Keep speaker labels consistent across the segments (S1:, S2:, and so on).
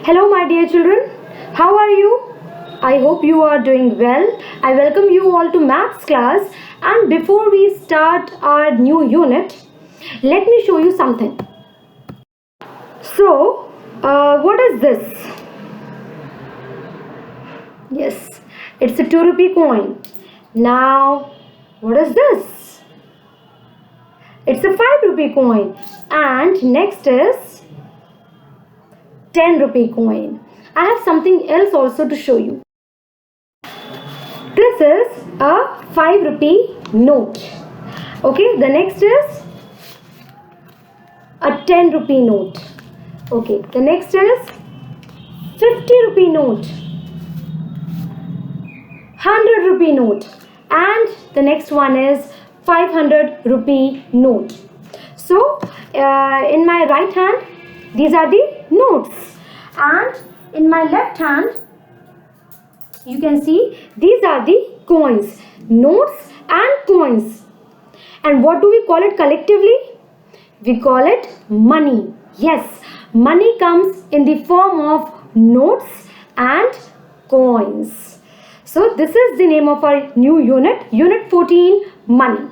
S1: Hello, my dear children. How are you? I hope you are doing well. I welcome you all to maths class. And before we start our new unit, let me show you something. So, what is this? Yes, it's a 2 rupee coin. Now, what is this? It's a 5 rupee coin. And next is 10 rupee coin. I have something else also to show you. This is a 5 rupee note. Okay, the next is a 10 rupee note. Okay, the next is 50 rupee note, 100 rupee note, and the next one is 500 rupee note. So, in my right hand, these are the notes, and in my left hand, you can see these are the coins, notes and coins. And what do we call it collectively? We call it money. Yes, money comes in the form of notes and coins. So this is the name of our new unit, Unit 14, Money.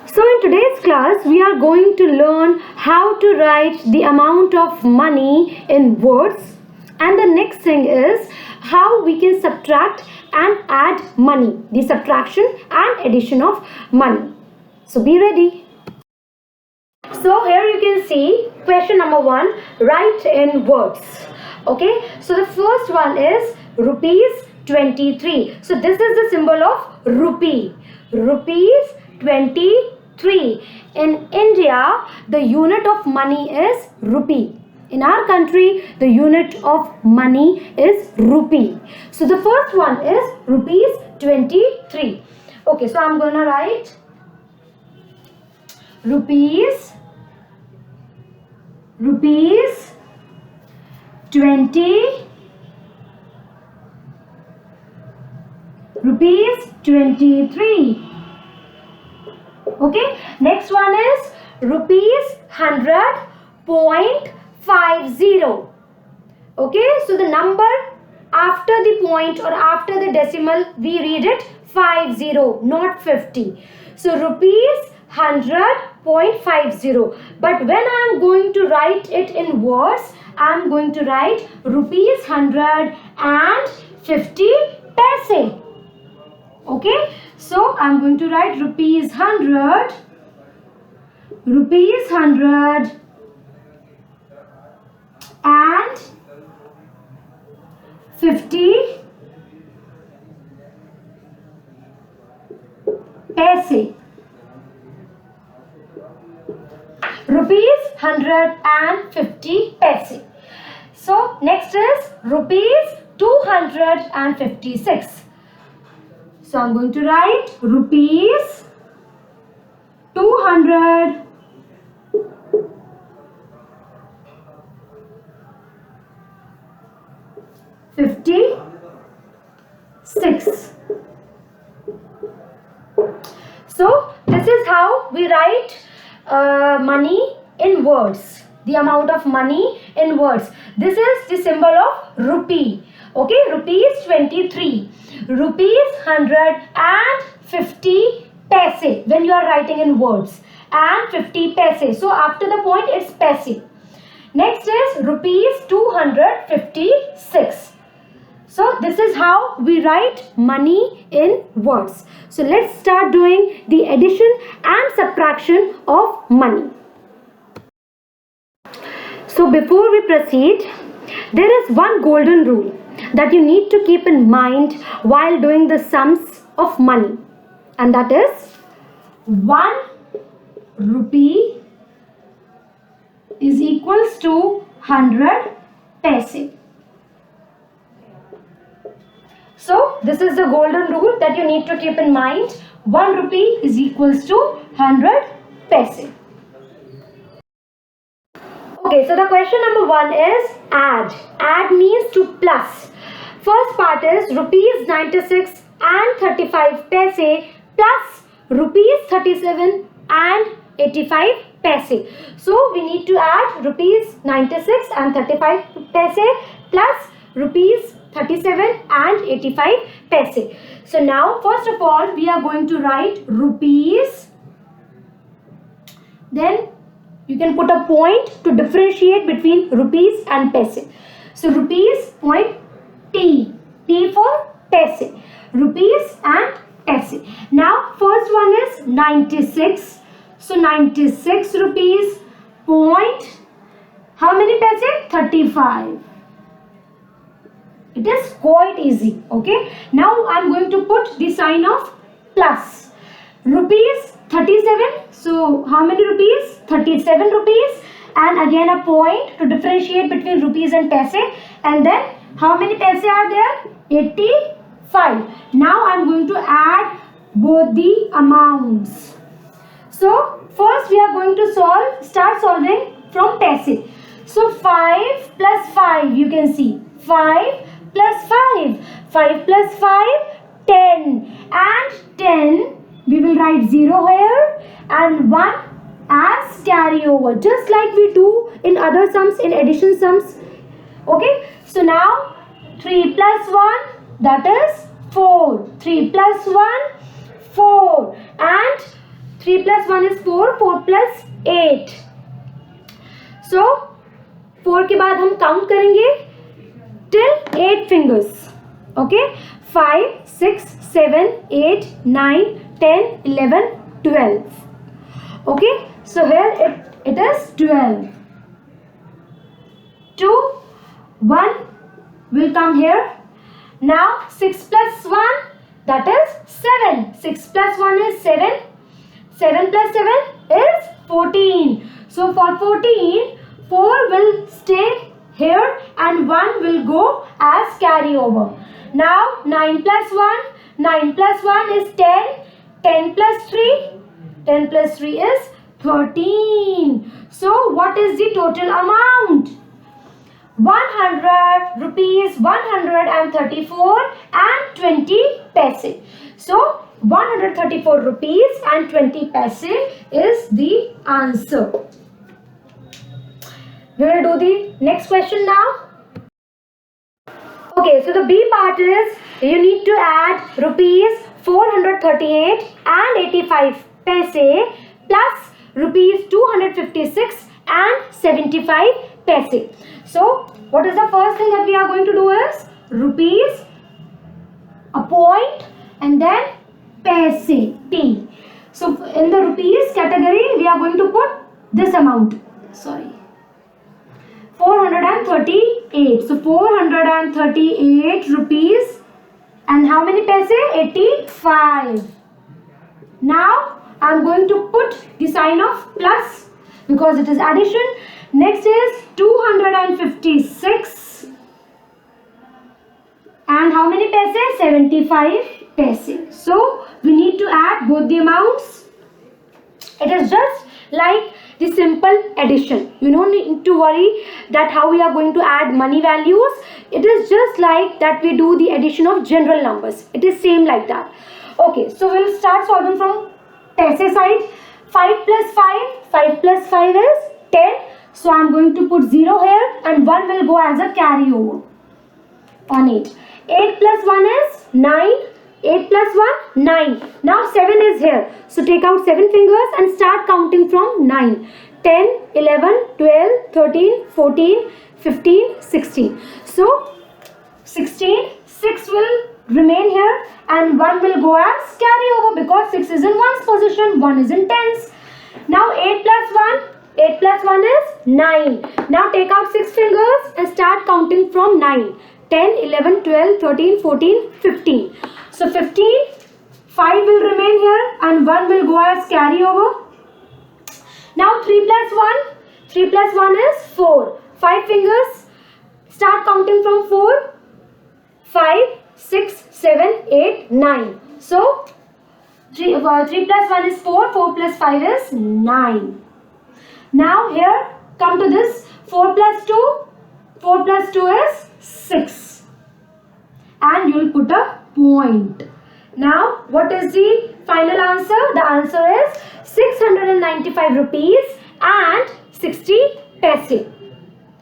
S1: So in today's class, we are going to learn how to write the amount of money in words. And the next thing is how we can subtract and add money, the subtraction and addition of money. So be ready. So here you can see question number 1, write in words. Okay, so the first one is rupees 23. So this is the symbol of rupee. Rupees 23. In India, the unit of money is rupee. In our country, the unit of money is rupee. So the first one is rupees 23. Okay, so I'm going to write rupees 20, rupees 23. Okay, next one is rupees 100.50. Okay, so the number after the point or after the decimal, we read it 50, not 50. So rupees 100.50. But when I am going to write it in words, I am going to write rupees 150 paise. Okay, so I am going to write rupees 100 and 50 paise. Rupees 150 paise. So next is rupees 256. So I'm going to write rupees 256. So this is how we write money in words, the amount of money in words. This is the symbol of rupee. Okay, rupees 23, rupees 150 paise when you are writing in words, and 50 paise. So after the point it's paise. Next is rupees 256. So this is how we write money in words. So let's start doing the addition and subtraction of money. So before we proceed, there is one golden rule that you need to keep in mind while doing the sums of money. And that is 1 rupee is equals to 100 paise. So this is the golden rule that you need to keep in mind. 1 rupee is equals to 100 paise. Okay, so the question number 1 is add. Add means to plus. First part is rupees 96 and 35 paise plus rupees 37 and 85 paise. So we need to add rupees 96 and 35 paise plus rupees 37 and 85 paise. So now first of all we are going to write rupees, then you can put a point to differentiate between rupees and paise. So rupees point T, T for paise, rupees and paise. Now first one is 96. So 96 rupees point, how many paise? 35. It is quite easy. Okay. Now I am going to put the sign of plus. Rupees 37. So how many rupees? 37 rupees. And again a point to differentiate between rupees and paise. And then how many paise are there? 85. Now I am going to add both the amounts. So first we are going to start solving from paise. So 5 plus 5, you can see 5 plus 5, 5 plus 5, 10, and 10 we will write 0 here and 1 as carryover, just like we do in other sums, in addition sums. Okay, so now 3 plus 1, that is 4, 3 plus 1, 4, and 3 plus 1 is 4, 4 plus 8. So 4 के बाद हम count करेंगे till 8 fingers. Okay, 5, 6, 7, 8, 9, 10, 11, 12. Okay, so here it is 12. 2, 1 will come here. Now 6 plus 1, that is 7. 6 plus 1 is 7. 7 plus 7 is 14. So for 14, 4 will stay here and 1 will go as carryover. Now 9 plus 1, 9 plus 1 is 10. 10 plus 3, 10 plus 3 is 13. So what is the total amount? 100 rupees, 134 and 20 paise. So 134 rupees and 20 paise is the answer. We will do the next question now. Okay, so the B part is you need to add rupees 438 and 85 paise plus rupees 256 and 75 paise. So what is the first thing that we are going to do is rupees, a point, and then paise, P. So in the rupees category we are going to put this amount, 438. So 438 rupees and how many paise? 85. Now I am going to put the sign of plus because it is addition. Next is 256 and how many paise? 75 paise. So we need to add both the amounts. It is just like the simple addition. You don't need to worry that how we are going to add money values. It is just like that we do the addition of general numbers. It is same like that. Okay, so we'll start solving from paise side. 5 plus 5, 5 plus 5 is 10. So I am going to put 0 here and 1 will go as a carryover on 8. 8 plus 1 is 9. 8 plus 1, 9. Now 7 is here. So take out 7 fingers and start counting from 9. 10, 11, 12, 13, 14, 15, 16. So 16, 6 will remain here and 1 will go as carryover because 6 is in 1's position, 1 is in 10's. Now 8 plus 1, 8 plus 1 is 9. Now take out 6 fingers and start counting from 9. 10, 11, 12, 13, 14, 15. So 15, 5 will remain here and 1 will go as carryover. Now 3 plus 1, 3 plus 1 is 4. 5 fingers, start counting from 4. 5, 6, 7, 8, 9. So 3 plus 1 is 4, 4 plus 5 is 9. Now here come to this 4 plus 2, 4 plus 2 is 6. And you will put a point. Now, what is the final answer? The answer is 695 rupees and 60 paise.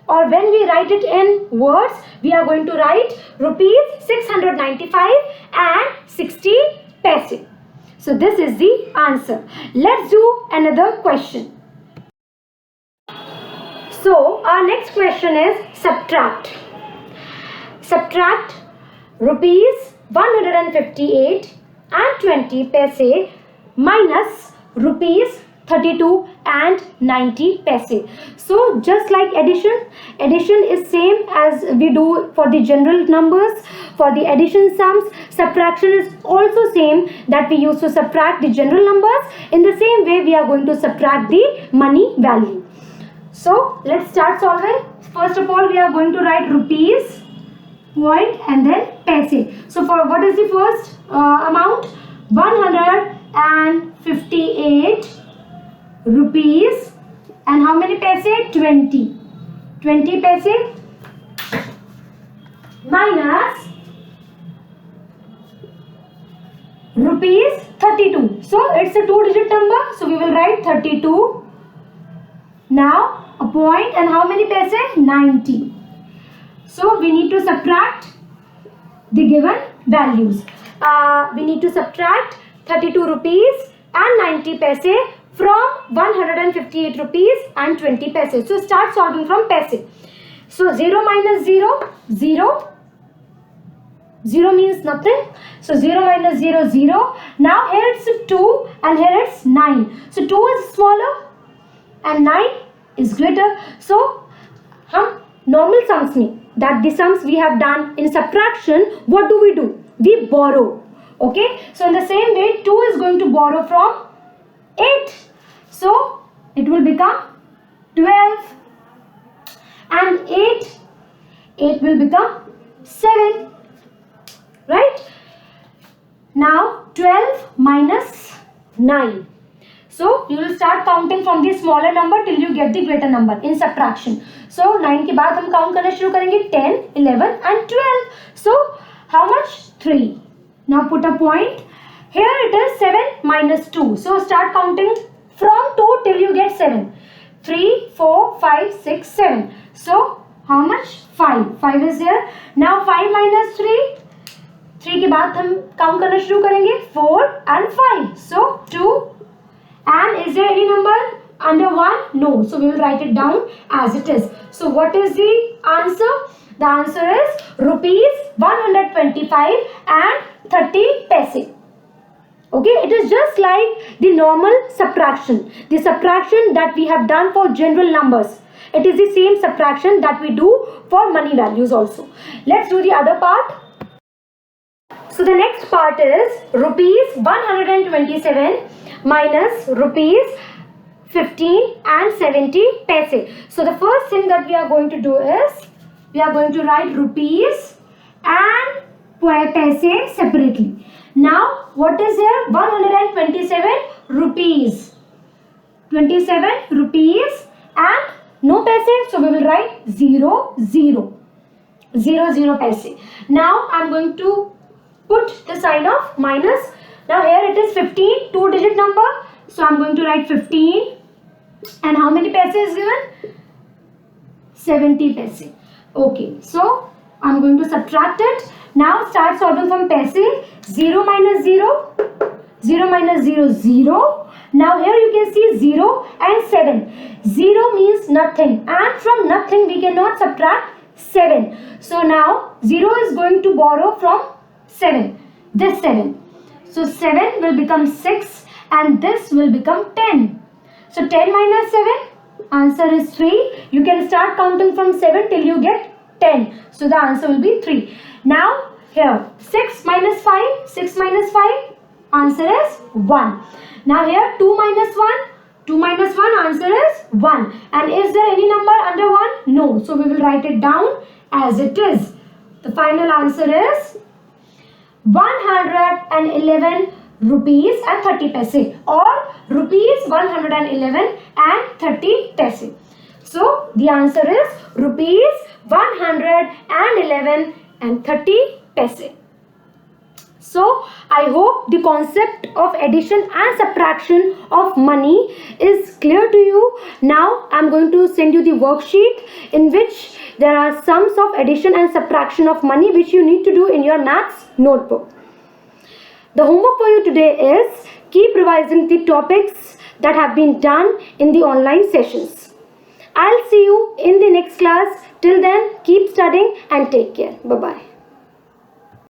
S1: Or when we write it in words, we are going to write rupees 695 and 60 paise. So this is the answer. Let's do another question. So our next question is subtract. Subtract rupees 158 and 20 paise minus rupees 32 and 90 paise. So just like addition is same as we do for the general numbers. For the addition sums, subtraction is also same that we use to subtract the general numbers. In the same way, we are going to subtract the money value. So let's start solving. First of all, we are going to write rupees, point, and then paise. So for what is the first amount? 158 rupees and how many paise? 20 paise minus rupees 32. So it's a 2-digit number, so we will write 32. Now a point and how many paise? 90. So we need to subtract the given values. We need to subtract 32 rupees and 90 paise from 158 rupees and 20 paise. So start solving from paise. So 0 minus 0, 0. 0 means nothing. So 0 minus 0, 0. Now here it's 2 and here it's 9. So 2 is smaller and 9 is greater. So हम normal sums में, that the sums we have done in subtraction, what do? We borrow. Okay. So in the same way, 2 is going to borrow from 8. So it will become 12 and 8 will become 7. Right? Now 12 minus 9. So you will start counting from the smaller number till you get the greater number in subtraction. So 9 के बाद हम count करना शुरू करेंगे 10, 11 and 12. So how much? 3. Now put a point. Here it is 7 minus 2. So start counting from 2 till you get 7. 3, 4, 5, 6, 7. So how much? 5. 5 is here. Now 5 minus 3. 3 के बाद हम count करना शुरू करेंगे 4 and 5. So 2. And is there any number under 1? No. So we will write it down as it is. So what is the answer? The answer is rupees 125 and 30 paise. Okay, it is just like the normal subtraction. The subtraction that we have done for general numbers. It is the same subtraction that we do for money values also. Let's do the other part. So the next part is rupees 127 minus rupees 15 and 70 paise. So the first thing that we are going to do is we are going to write rupees and paise separately. Now what is here? 127 rupees. 27 rupees and no paise. So we will write 0, 0. 0, 0 paise. Now I am going to put the sign of minus. Now here it is 15, 2-digit number. So I am going to write 15. And how many paise is given? 70 paise. Okay. So I am going to subtract it. Now start solving from paise. 0 minus 0. 0 minus 0, 0. Now here you can see 0 and 7. 0 means nothing. And from nothing we cannot subtract 7. So now 0 is going to borrow from 7. This 7. So 7 will become 6 and this will become 10. So 10 minus 7, answer is 3. You can start counting from 7 till you get 10. So the answer will be 3. Now here 6 minus 5, 6 minus 5, answer is 1. Now here 2 minus 1, 2 minus 1, answer is 1. And is there any number under 1? No. So we will write it down as it is. The final answer is 111 rupees and 30 paise, or rupees 111 and 30 paise. So the answer is rupees 111 and 30 paise. So I hope the concept of addition and subtraction of money is clear to you. Now I'm going to send you the worksheet in which there are sums of addition and subtraction of money which you need to do in your maths notebook. The homework for you today is keep revising the topics that have been done in the online sessions. I'll see you in the next class. Till then, keep studying and take care. Bye-bye.